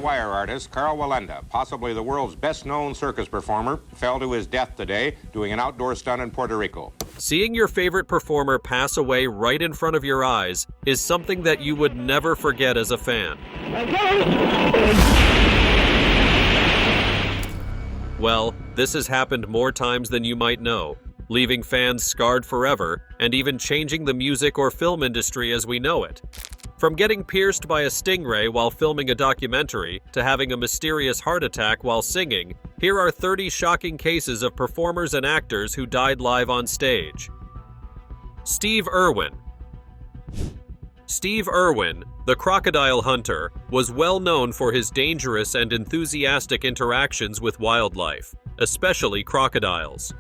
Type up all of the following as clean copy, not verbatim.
high-wire artist Carl Wallenda, possibly the world's best-known circus performer, fell to his death today doing an outdoor stunt in Puerto Rico. Seeing your favorite performer pass away right in front of your eyes is something that you would never forget as a fan. Well, this has happened more times than you might know, leaving fans scarred forever and even changing the music or film industry as we know it. From getting pierced by a stingray while filming a documentary to having a mysterious heart attack while singing, here are 30 shocking cases of performers and actors who died live on stage. Steve Irwin. Steve Irwin, the crocodile hunter, was well known for his dangerous and enthusiastic interactions with wildlife, especially crocodiles.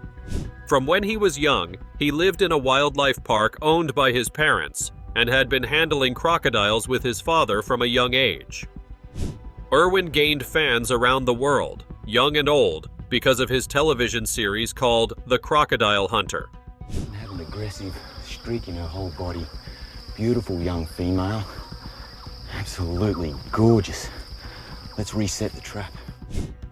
From when he was young, he lived in a wildlife park owned by his parents, and had been handling crocodiles with his father from a young age. Irwin gained fans around the world, young and old, because of his television series called The Crocodile Hunter. Had an aggressive streak in her whole body. Beautiful young female. Absolutely gorgeous. Let's reset the trap.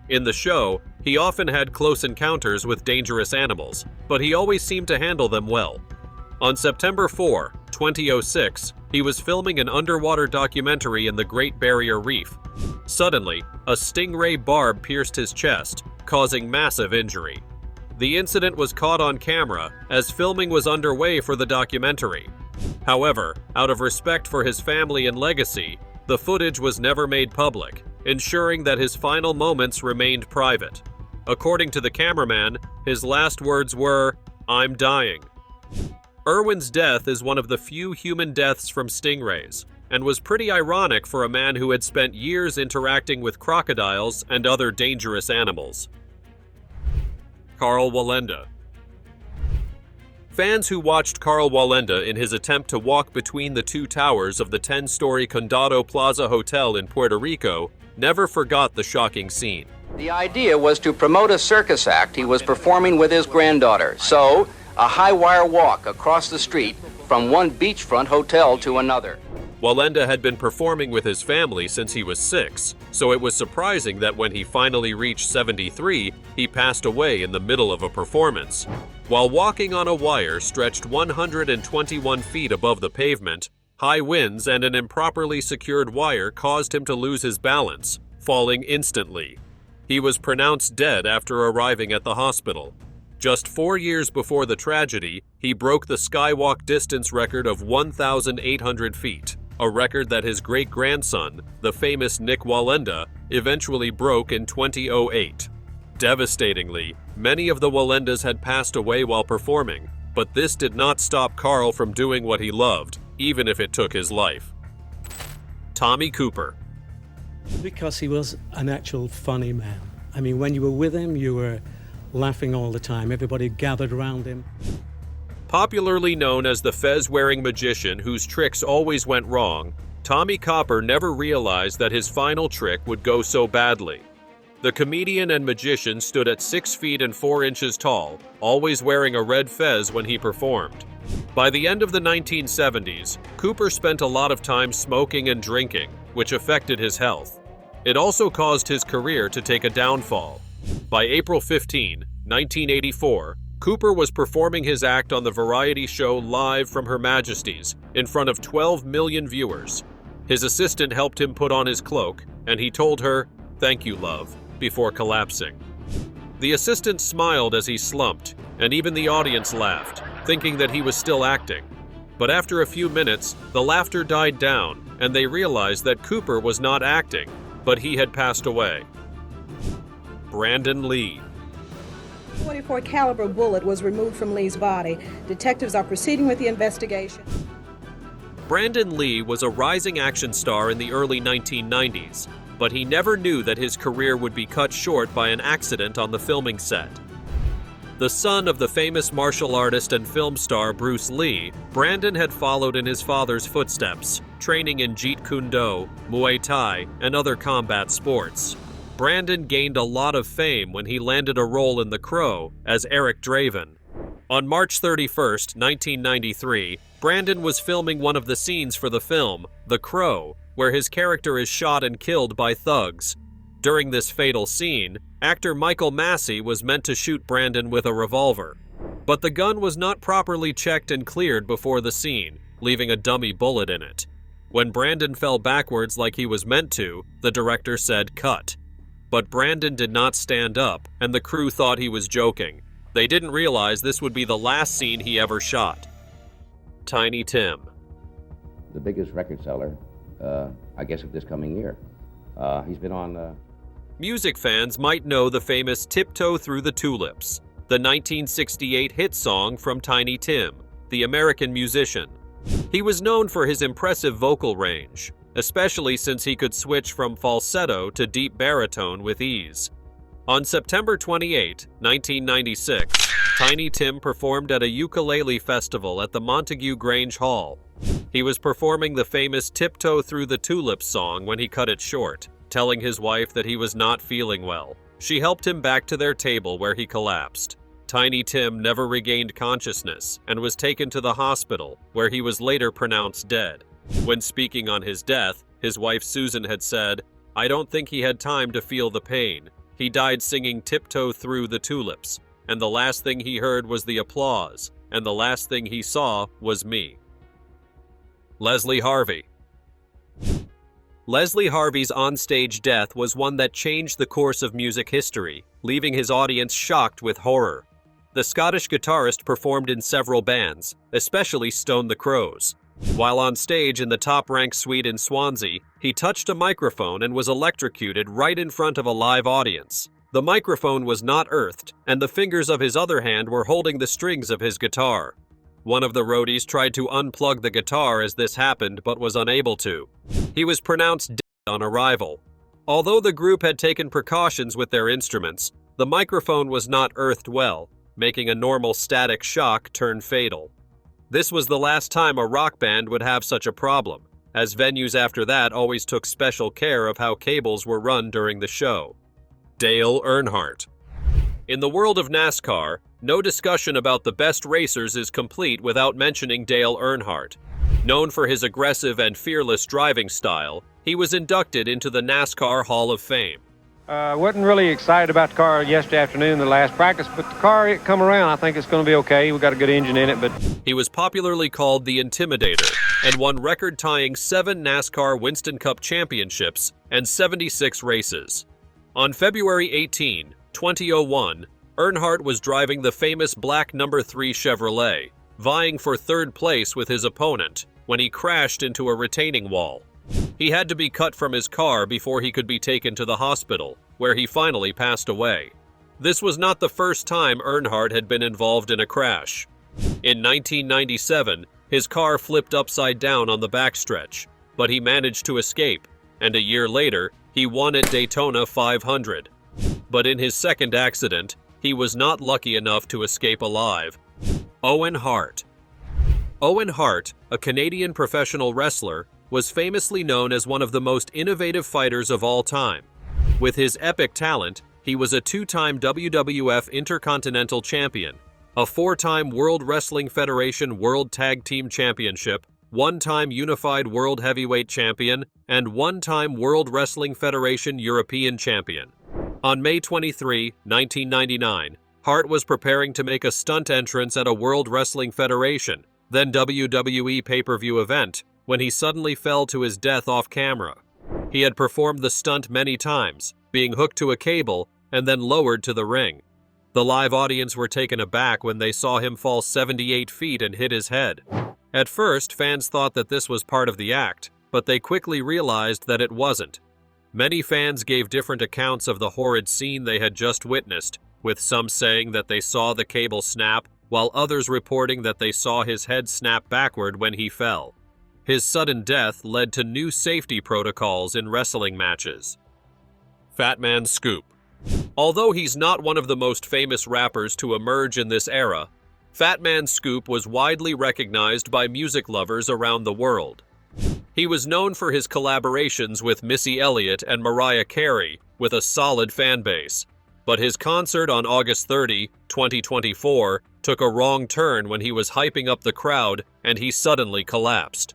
In the show, he often had close encounters with dangerous animals, but he always seemed to handle them well. On September 4, 2006, he was filming an underwater documentary in the Great Barrier Reef. Suddenly, a stingray barb pierced his chest, causing massive injury. The incident was caught on camera as filming was underway for the documentary. However, out of respect for his family and legacy, the footage was never made public, ensuring that his final moments remained private. According to the cameraman, his last words were, "I'm dying." Irwin's death is one of the few human deaths from stingrays, and was pretty ironic for a man who had spent years interacting with crocodiles and other dangerous animals. Carl Wallenda. Fans who watched Carl Wallenda in his attempt to walk between the two towers of the 10-story Condado Plaza Hotel in Puerto Rico never forgot the shocking scene. The idea was to promote a circus act he was performing with his granddaughter, so a high-wire walk across the street from one beachfront hotel to another. Wallenda had been performing with his family since he was 6, so it was surprising that when he finally reached 73, he passed away in the middle of a performance. While walking on a wire stretched 121 feet above the pavement, high winds and an improperly secured wire caused him to lose his balance, falling instantly. He was pronounced dead after arriving at the hospital. Just 4 years before the tragedy, he broke the skywalk distance record of 1,800 feet, a record that his great-grandson, the famous Nick Wallenda, eventually broke in 2008. Devastatingly, many of the Wallendas had passed away while performing, but this did not stop Carl from doing what he loved, even if it took his life. Tommy Cooper. Because he was an actual funny man. I mean, when you were with him, you were laughing all the time. Everybody gathered around him. Popularly known as the fez-wearing magician whose tricks always went wrong, Tommy Cooper never realized that his final trick would go so badly. The comedian and magician stood at 6 feet and 4 inches tall, always wearing a red fez when he performed. By the end of the 1970s, Cooper spent a lot of time smoking and drinking, which affected his health. It also caused his career to take a downfall. By April 15, 1984, Cooper was performing his act on the variety show Live from Her Majesty's in front of 12 million viewers. His assistant helped him put on his cloak, and he told her, "Thank you, love," before collapsing. The assistant smiled as he slumped, and even the audience laughed, thinking that he was still acting. But after a few minutes, the laughter died down, and they realized that Cooper was not acting, but he had passed away. Brandon Lee. A .44 caliber bullet was removed from Lee's body. Detectives are proceeding with the investigation. Brandon Lee was a rising action star in the early 1990s, but he never knew that his career would be cut short by an accident on the filming set. The son of the famous martial artist and film star Bruce Lee, Brandon had followed in his father's footsteps, training in Jeet Kune Do, Muay Thai, and other combat sports. Brandon gained a lot of fame when he landed a role in The Crow as Eric Draven. On March 31, 1993, Brandon was filming one of the scenes for the film, The Crow, where his character is shot and killed by thugs. During this fatal scene, actor Michael Massey was meant to shoot Brandon with a revolver. But the gun was not properly checked and cleared before the scene, leaving a dummy bullet in it. When Brandon fell backwards like he was meant to, the director said cut. But Brandon did not stand up, and the crew thought he was joking. They didn't realize this would be the last scene he ever shot. Tiny Tim. The biggest record seller, I guess, of this coming year. He's been on... Music fans might know the famous Tiptoe Through the Tulips, the 1968 hit song from Tiny Tim, the American musician. He was known for his impressive vocal range, especially since he could switch from falsetto to deep baritone with ease. On September 28, 1996, Tiny Tim performed at a ukulele festival at the Montague Grange Hall. He was performing the famous Tiptoe Through the Tulips song when he cut it short, telling his wife that he was not feeling well. She helped him back to their table where he collapsed. Tiny Tim never regained consciousness and was taken to the hospital, where he was later pronounced dead. When speaking on his death, his wife Susan had said, "I don't think he had time to feel the pain. He died singing Tiptoe Through the Tulips, and the last thing he heard was the applause, and the last thing he saw was me." Leslie Harvey. Leslie Harvey's onstage death was one that changed the course of music history, leaving his audience shocked with horror. The Scottish guitarist performed in several bands, especially Stone the Crows. While on stage in the top-ranked suite in Swansea, he touched a microphone and was electrocuted right in front of a live audience. The microphone was not earthed, and the fingers of his other hand were holding the strings of his guitar. One of the roadies tried to unplug the guitar as this happened, but was unable to. He was pronounced dead on arrival. Although the group had taken precautions with their instruments, the microphone was not earthed well, making a normal static shock turn fatal. This was the last time a rock band would have such a problem, as venues after that always took special care of how cables were run during the show. Dale Earnhardt. In the world of NASCAR, no discussion about the best racers is complete without mentioning Dale Earnhardt. Known for his aggressive and fearless driving style, he was inducted into the NASCAR Hall of Fame. Wasn't really excited about the car yesterday afternoon, the last practice, but the car, it come around. I think it's going to be okay. We've got a good engine in it, but... He was popularly called the Intimidator and won record-tying 7 NASCAR Winston Cup championships and 76 races. On February 18, 2001, Earnhardt was driving the famous black No. 3 Chevrolet, vying for third place with his opponent, when he crashed into a retaining wall. He had to be cut from his car before he could be taken to the hospital, where he finally passed away. This was not the first time Earnhardt had been involved in a crash. In 1997, his car flipped upside down on the backstretch, but he managed to escape, and a year later, he won at Daytona 500. But in his second accident, he was not lucky enough to escape alive. Owen Hart. Owen Hart, a Canadian professional wrestler, was famously known as one of the most innovative fighters of all time. With his epic talent, he was a 2-time WWF Intercontinental Champion, a 4-time World Wrestling Federation World Tag Team Championship, 1-time Unified World Heavyweight Champion, and 1-time World Wrestling Federation European Champion. On May 23, 1999, Hart was preparing to make a stunt entrance at a World Wrestling Federation, then WWE pay-per-view event, when he suddenly fell to his death off camera. He had performed the stunt many times, being hooked to a cable and then lowered to the ring. The live audience were taken aback when they saw him fall 78 feet and hit his head. At first, fans thought that this was part of the act, but they quickly realized that it wasn't. Many fans gave different accounts of the horrid scene they had just witnessed, with some saying that they saw the cable snap, while others reporting that they saw his head snap backward when he fell. His sudden death led to new safety protocols in wrestling matches. Fat Man Scoop. Although he's not one of the most famous rappers to emerge in this era, Fat Man Scoop was widely recognized by music lovers around the world. He was known for his collaborations with Missy Elliott and Mariah Carey, with a solid fan base. But his concert on August 30, 2024, took a wrong turn when he was hyping up the crowd and he suddenly collapsed.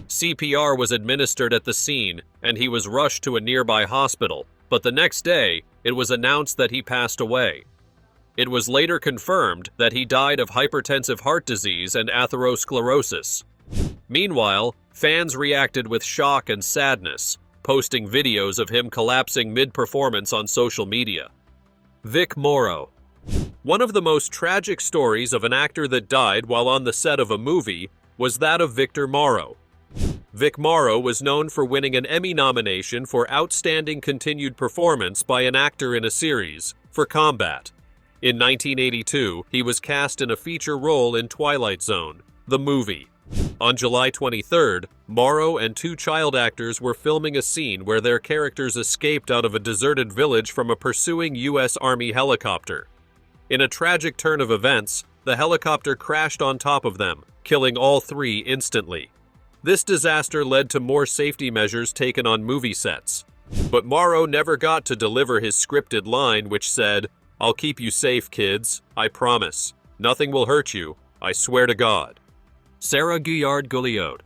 CPR was administered at the scene, and he was rushed to a nearby hospital, but the next day, it was announced that he passed away. It was later confirmed that he died of hypertensive heart disease and atherosclerosis. Meanwhile, fans reacted with shock and sadness, posting videos of him collapsing mid-performance on social media. Vic Morrow. One of the most tragic stories of an actor that died while on the set of a movie was that of Victor Morrow. Vic Morrow was known for winning an Emmy nomination for Outstanding Continued Performance by an Actor in a Series for Combat. In 1982, he was cast in a feature role in Twilight Zone, the movie. On July 23rd, Morrow and two child actors were filming a scene where their characters escaped out of a deserted village from a pursuing U.S. Army helicopter. In a tragic turn of events, the helicopter crashed on top of them, killing all three instantly. This disaster led to more safety measures taken on movie sets. But Morrow never got to deliver his scripted line, which said, "I'll keep you safe, kids. I promise. Nothing will hurt you. I swear to God." Sarah Guillard-Gulliot.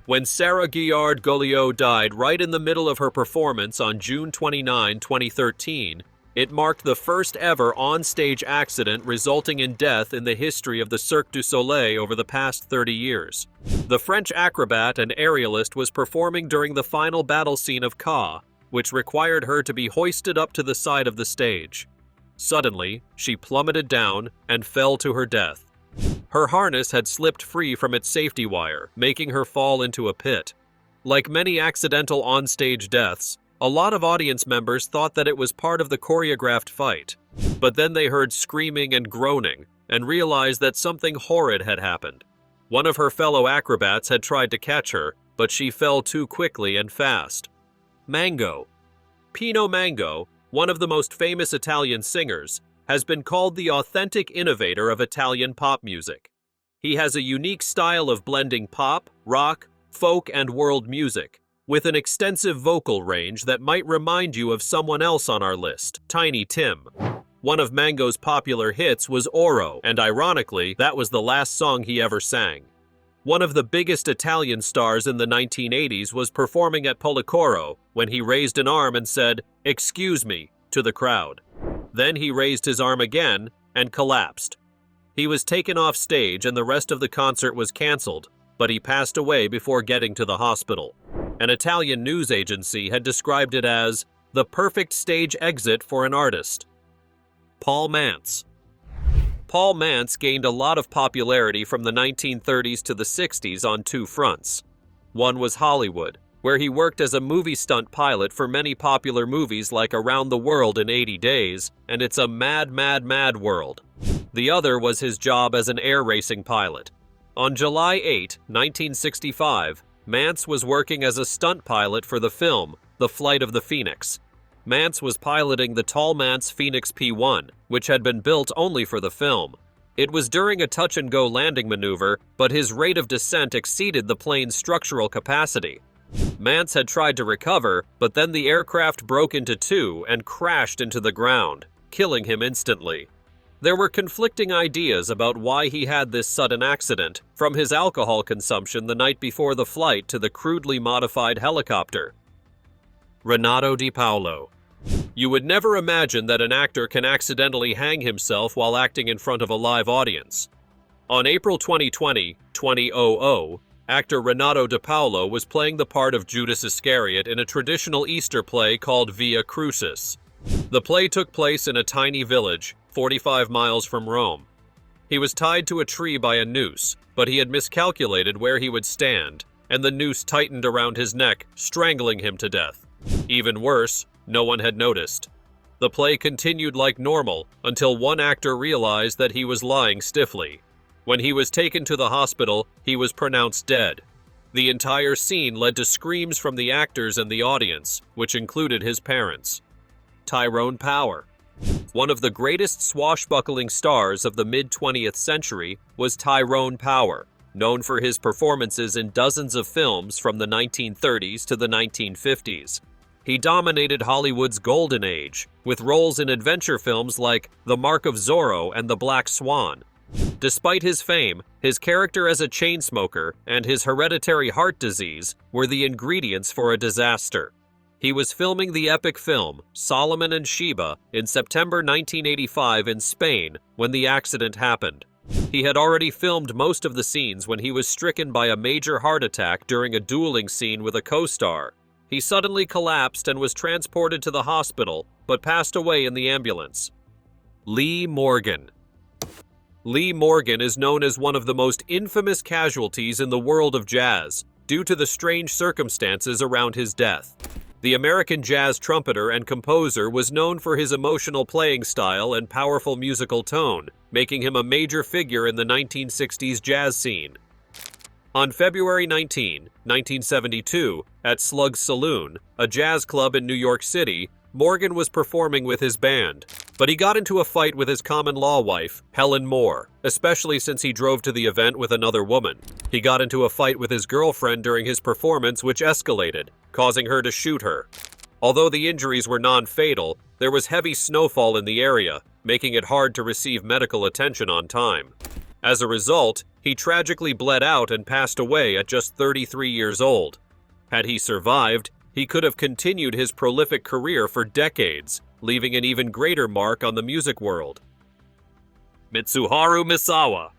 When Sarah Guillard-Gulliot died right in the middle of her performance on June 29, 2013, it marked the first ever on-stage accident resulting in death in the history of the Cirque du Soleil over the past 30 years. The French acrobat and aerialist was performing during the final battle scene of Ka, which required her to be hoisted up to the side of the stage. Suddenly, she plummeted down and fell to her death. Her harness had slipped free from its safety wire, making her fall into a pit. Like many accidental on-stage deaths, a lot of audience members thought that it was part of the choreographed fight. But then they heard screaming and groaning and realized that something horrid had happened. One of her fellow acrobats had tried to catch her, but she fell too quickly and fast. Mango. Pino Mango, one of the most famous Italian singers, has been called the authentic innovator of Italian pop music. He has a unique style of blending pop, rock, folk, and world music, with an extensive vocal range that might remind you of someone else on our list, Tiny Tim. One of Mango's popular hits was Oro, and ironically, that was the last song he ever sang. One of the biggest Italian stars in the 1980s was performing at Policoro when he raised an arm and said, "Excuse me," to the crowd. Then he raised his arm again and collapsed. He was taken off stage and the rest of the concert was canceled, but he passed away before getting to the hospital. An Italian news agency had described it as the perfect stage exit for an artist. Paul Mantz. Paul Mantz gained a lot of popularity from the 1930s to the 60s on two fronts. One was Hollywood, where he worked as a movie stunt pilot for many popular movies like Around the World in 80 Days and It's a Mad, Mad, Mad World. The other was his job as an air racing pilot. On July 8, 1965, Mantz was working as a stunt pilot for the film The Flight of the Phoenix. Mantz was piloting the Tallmantz Phoenix P-1, which had been built only for the film. It was during a touch-and-go landing maneuver, but his rate of descent exceeded the plane's structural capacity. Mantz had tried to recover, but then the aircraft broke into two and crashed into the ground, killing him instantly. There were conflicting ideas about why he had this sudden accident, from his alcohol consumption the night before the flight to the crudely modified helicopter. Renato Di Paolo. You would never imagine that an actor can accidentally hang himself while acting in front of a live audience. On April 2020, actor Renato Di Paolo was playing the part of Judas Iscariot in a traditional Easter play called Via Crucis. The play took place in a tiny village, 45 miles from Rome. He was tied to a tree by a noose, but he had miscalculated where he would stand, and the noose tightened around his neck, strangling him to death. Even worse, no one had noticed. The play continued like normal until one actor realized that he was lying stiffly. When he was taken to the hospital, he was pronounced dead. The entire scene led to screams from the actors and the audience, which included his parents. Tyrone Power. One of the greatest swashbuckling stars of the mid-20th century was Tyrone Power, known for his performances in dozens of films from the 1930s to the 1950s. He dominated Hollywood's golden age, with roles in adventure films like The Mark of Zorro and The Black Swan. Despite his fame, his character as a chain smoker and his hereditary heart disease were the ingredients for a disaster. He was filming the epic film Solomon and Sheba in September 1985 in Spain when the accident happened. He had already filmed most of the scenes when he was stricken by a major heart attack during a dueling scene with a co-star. He suddenly collapsed and was transported to the hospital, but passed away in the ambulance. Lee Morgan. Lee Morgan is known as one of the most infamous casualties in the world of jazz, due to the strange circumstances around his death. The American jazz trumpeter and composer was known for his emotional playing style and powerful musical tone, making him a major figure in the 1960s jazz scene. On February 19, 1972, at Slug's Saloon, a jazz club in New York City, Morgan was performing with his band, but he got into a fight with his common-law wife, Helen Moore, especially since he drove to the event with another woman. He got into a fight with his girlfriend during his performance, which escalated, causing her to shoot her. Although the injuries were non-fatal, there was heavy snowfall in the area, making it hard to receive medical attention on time. As a result, he tragically bled out and passed away at just 33 years old. Had he survived, he could have continued his prolific career for decades, leaving an even greater mark on the music world. Mitsuharu Misawa.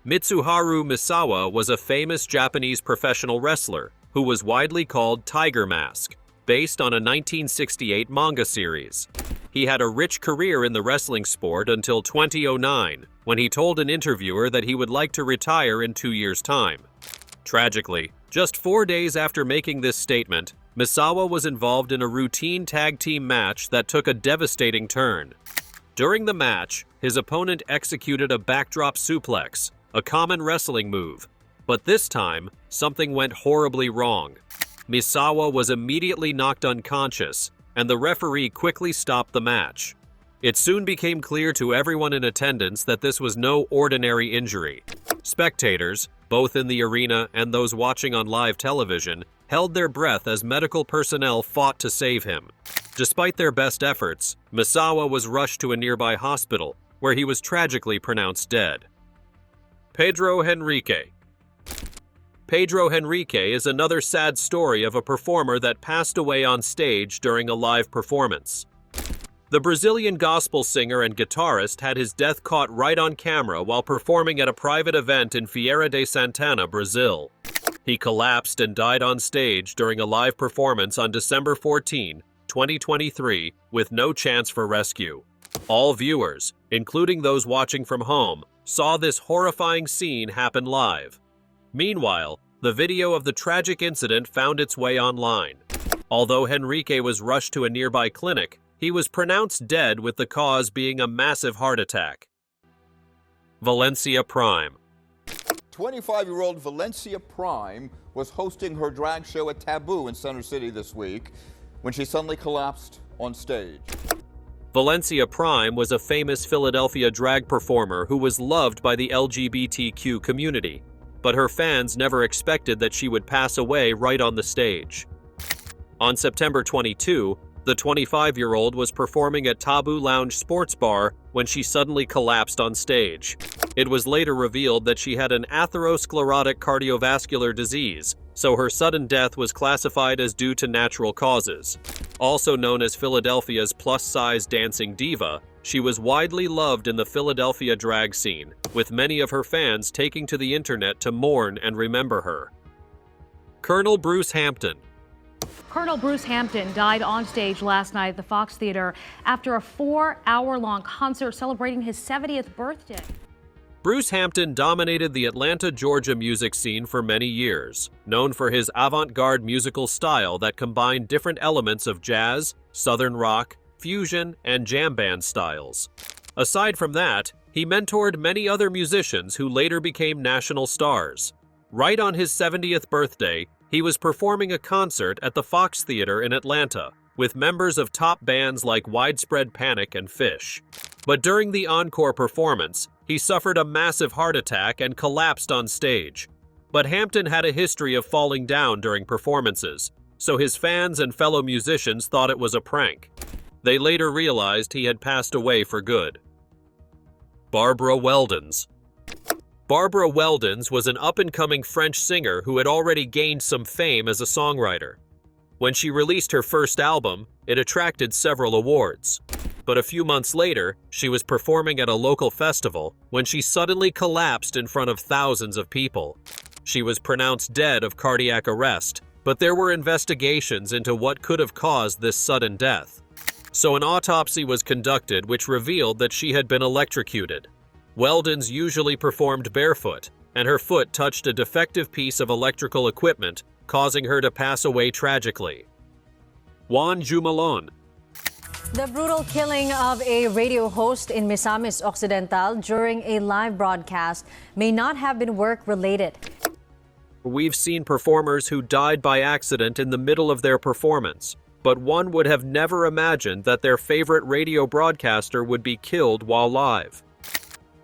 Mitsuharu Misawa was a famous Japanese professional wrestler who was widely called Tiger Mask, based on a 1968 manga series. He had a rich career in the wrestling sport until 2009, when he told an interviewer that he would like to retire in 2 years' time. Tragically, just 4 days after making this statement, Misawa was involved in a routine tag team match that took a devastating turn. During the match, his opponent executed a backdrop suplex, a common wrestling move. But this time, something went horribly wrong. Misawa was immediately knocked unconscious, and the referee quickly stopped the match. It soon became clear to everyone in attendance that this was no ordinary injury. Spectators, both in the arena and those watching on live television, held their breath as medical personnel fought to save him. Despite their best efforts, Misawa was rushed to a nearby hospital, where he was tragically pronounced dead. Pedro Henrique. Pedro Henrique is another sad story of a performer that passed away on stage during a live performance. The Brazilian gospel singer and guitarist had his death caught right on camera while performing at a private event in Feira de Santana, Brazil. He collapsed and died on stage during a live performance on December 14, 2023, with no chance for rescue. All viewers, including those watching from home, saw this horrifying scene happen live. Meanwhile, the video of the tragic incident found its way online. Although Henrique was rushed to a nearby clinic, he was pronounced dead, with the cause being a massive heart attack. Valencia Prime. 25-year-old Valencia Prime was hosting her drag show at Taboo in Center City this week when she suddenly collapsed on stage. Valencia Prime was a famous Philadelphia drag performer who was loved by the LGBTQ community, but her fans never expected that she would pass away right on the stage. On September 22, the 25-year-old was performing at Taboo Lounge Sports Bar when she suddenly collapsed on stage. It was later revealed that she had an atherosclerotic cardiovascular disease, so her sudden death was classified as due to natural causes. Also known as Philadelphia's plus-size dancing diva, she was widely loved in the Philadelphia drag scene, with many of her fans taking to the internet to mourn and remember her. Colonel Bruce Hampton. Colonel Bruce Hampton died on stage last night at the Fox Theater after a 4-hour-long concert celebrating his 70th birthday. Bruce Hampton dominated the Atlanta, Georgia music scene for many years, known for his avant-garde musical style that combined different elements of jazz, southern rock, fusion, and jam band styles. Aside from that, he mentored many other musicians who later became national stars. Right on his 70th birthday, he was performing a concert at the Fox Theater in Atlanta, with members of top bands like Widespread Panic and Fish. But during the encore performance, he suffered a massive heart attack and collapsed on stage. But Hampton had a history of falling down during performances, so his fans and fellow musicians thought it was a prank. They later realized he had passed away for good. Barbara Weldons. Barbara Weldons was an up-and-coming French singer who had already gained some fame as a songwriter. When she released her first album, it attracted several awards. But a few months later, she was performing at a local festival when she suddenly collapsed in front of thousands of people. She was pronounced dead of cardiac arrest, but there were investigations into what could have caused this sudden death. So an autopsy was conducted which revealed that she had been electrocuted. Weldons usually performed barefoot, and her foot touched a defective piece of electrical equipment, causing her to pass away tragically. Juan Jumalon. The brutal killing of a radio host in Misamis Occidental during a live broadcast may not have been work-related. We've seen performers who died by accident in the middle of their performance, but one would have never imagined that their favorite radio broadcaster would be killed while live.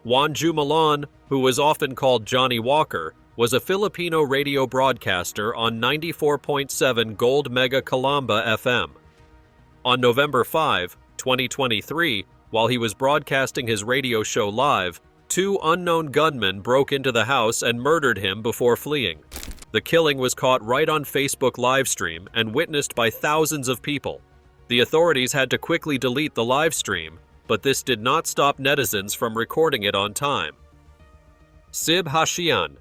Juan Jumalon, who was often called Johnny Walker, was a Filipino radio broadcaster on 94.7 Gold Mega Calamba FM. On November 5, 2023, while he was broadcasting his radio show live, two unknown gunmen broke into the house and murdered him before fleeing. The killing was caught right on Facebook livestream and witnessed by thousands of people. The authorities had to quickly delete the livestream, but this did not stop netizens from recording it on time. Sib Hashian.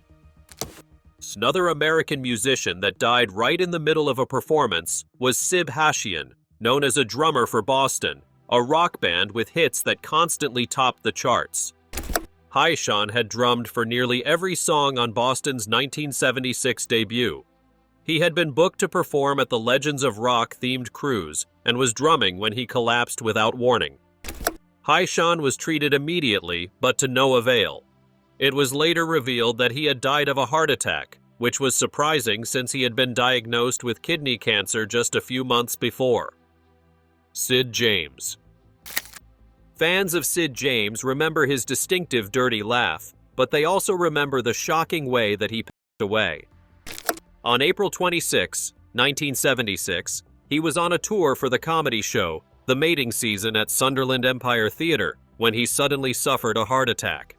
Another American musician that died right in the middle of a performance was Sib Hashian, known as a drummer for Boston, a rock band with hits that constantly topped the charts. Hashian had drummed for nearly every song on Boston's 1976 debut. He had been booked to perform at the Legends of Rock-themed cruise and was drumming when he collapsed without warning. Hashian was treated immediately, but to no avail. It was later revealed that he had died of a heart attack, which was surprising since he had been diagnosed with kidney cancer just a few months before. Sid James. Fans of Sid James remember his distinctive dirty laugh, but they also remember the shocking way that he passed away. On April 26, 1976, he was on a tour for the comedy show The Mating Season at Sunderland Empire Theatre when he suddenly suffered a heart attack.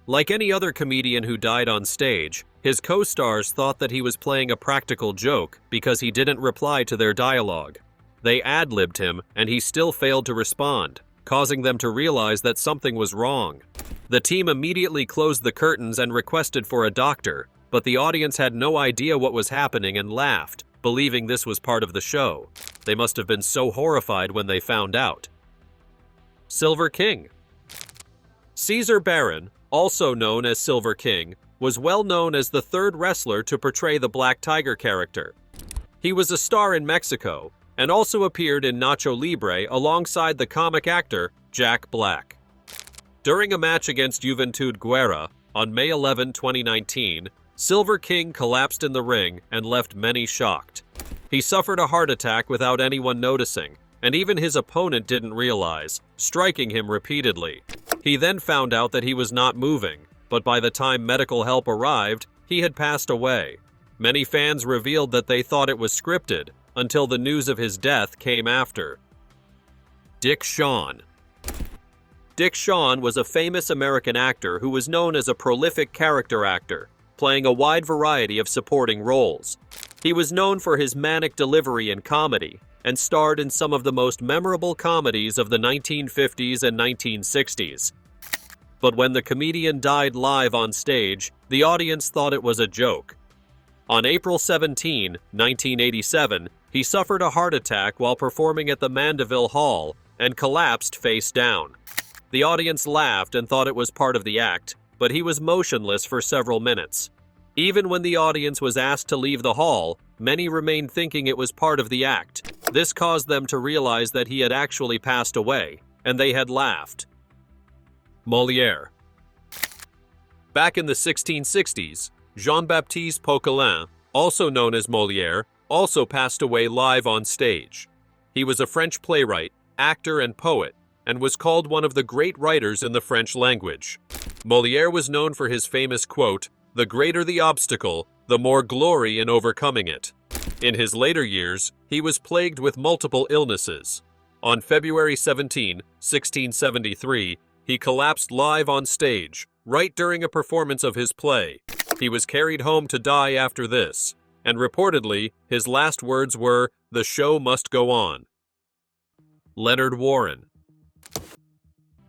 Like any other comedian who died on stage, his co-stars thought that he was playing a practical joke because he didn't reply to their dialogue. They ad-libbed him, and he still failed to respond, causing them to realize that something was wrong. The team immediately closed the curtains and requested for a doctor, but the audience had no idea what was happening and laughed, believing this was part of the show. They must have been so horrified when they found out. Silver King. Caesar Barron, also known as Silver King, was well known as the third wrestler to portray the Black Tiger character. He was a star in Mexico, and also appeared in Nacho Libre alongside the comic actor Jack Black. During a match against Juventud Guerra on May 11, 2019, Silver King collapsed in the ring and left many shocked. He suffered a heart attack without anyone noticing, and even his opponent didn't realize, striking him repeatedly. He then found out that he was not moving, but by the time medical help arrived, he had passed away. Many fans revealed that they thought it was scripted, until the news of his death came after. Dick Shawn. Dick Shawn was a famous American actor who was known as a prolific character actor, playing a wide variety of supporting roles. He was known for his manic delivery in comedy, and starred in some of the most memorable comedies of the 1950s and 1960s. But when the comedian died live on stage, the audience thought it was a joke. On April 17, 1987, he suffered a heart attack while performing at the Mandeville Hall and collapsed face down. The audience laughed and thought it was part of the act, but he was motionless for several minutes. Even when the audience was asked to leave the hall, many remained thinking it was part of the act. This caused them to realize that he had actually passed away, and they had laughed. Molière. Back in the 1660s, Jean-Baptiste Poquelin, also known as Molière, also passed away live on stage. He was a French playwright, actor, and poet, and was called one of the great writers in the French language. Molière was known for his famous quote, "The greater the obstacle, the more glory in overcoming it." In his later years, he was plagued with multiple illnesses. On February 17, 1673, He collapsed live on stage, right during a performance of his play. He was carried home to die after this, and reportedly, his last words were, "The show must go on." Leonard Warren.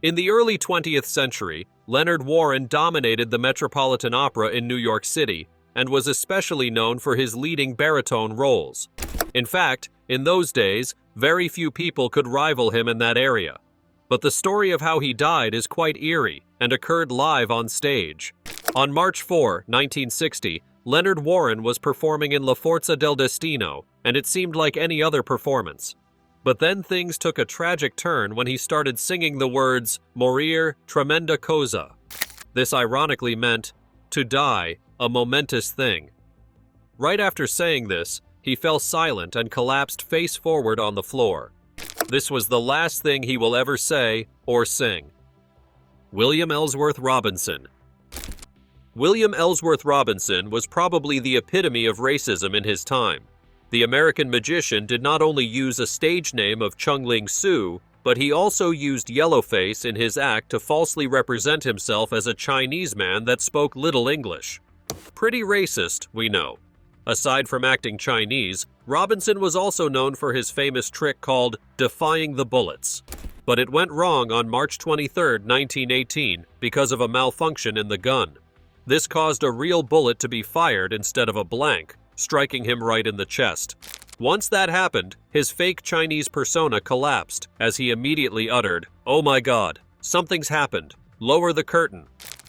In the early 20th century, Leonard Warren dominated the Metropolitan Opera in New York City and was especially known for his leading baritone roles. In fact, in those days, very few people could rival him in that area. But the story of how he died is quite eerie and occurred live on stage. On March 4, 1960, Leonard Warren was performing in La Forza del Destino, and it seemed like any other performance. But then things took a tragic turn when he started singing the words, "Morir, tremenda cosa." This ironically meant, "To die, a momentous thing." Right after saying this, he fell silent and collapsed face forward on the floor. This was the last thing he will ever say or sing. William Ellsworth Robinson. William Ellsworth Robinson was probably the epitome of racism in his time. The American magician did not only use a stage name of Chung-Ling Soo, but he also used yellowface in his act to falsely represent himself as a Chinese man that spoke little English. Pretty racist, we know. Aside from acting Chinese, Robinson was also known for his famous trick called defying the bullets. But it went wrong on March 23, 1918, because of a malfunction in the gun. This caused a real bullet to be fired instead of a blank, striking him right in the chest. Once that happened, his fake Chinese persona collapsed as he immediately uttered, "Oh my God, something's happened. Lower the curtain."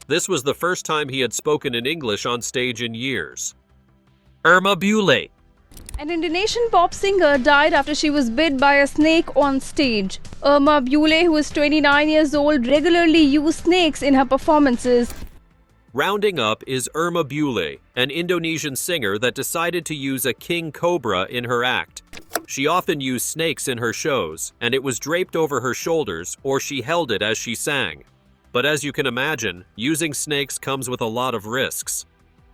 This was the first time he had spoken in English on stage in years. Irma Bule. An Indonesian pop singer died after she was bit by a snake on stage. Irma Bule, who is 29 years old, regularly used snakes in her performances. Rounding up is Irma Bule, an Indonesian singer that decided to use a king cobra in her act. She often used snakes in her shows, and it was draped over her shoulders or she held it as she sang. But as you can imagine, using snakes comes with a lot of risks.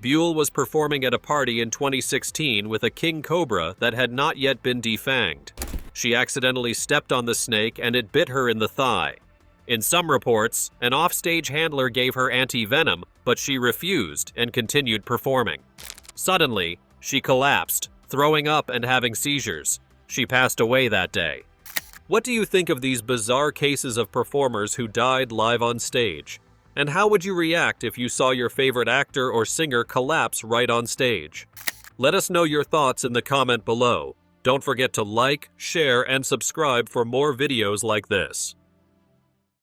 Bule was performing at a party in 2016 with a king cobra that had not yet been defanged. She accidentally stepped on the snake and it bit her in the thigh. In some reports, an offstage handler gave her anti-venom, but she refused and continued performing. Suddenly, she collapsed, throwing up and having seizures. She passed away that day. What do you think of these bizarre cases of performers who died live on stage? And how would you react if you saw your favorite actor or singer collapse right on stage? Let us know your thoughts in the comment below. Don't forget to like, share, and subscribe for more videos like this.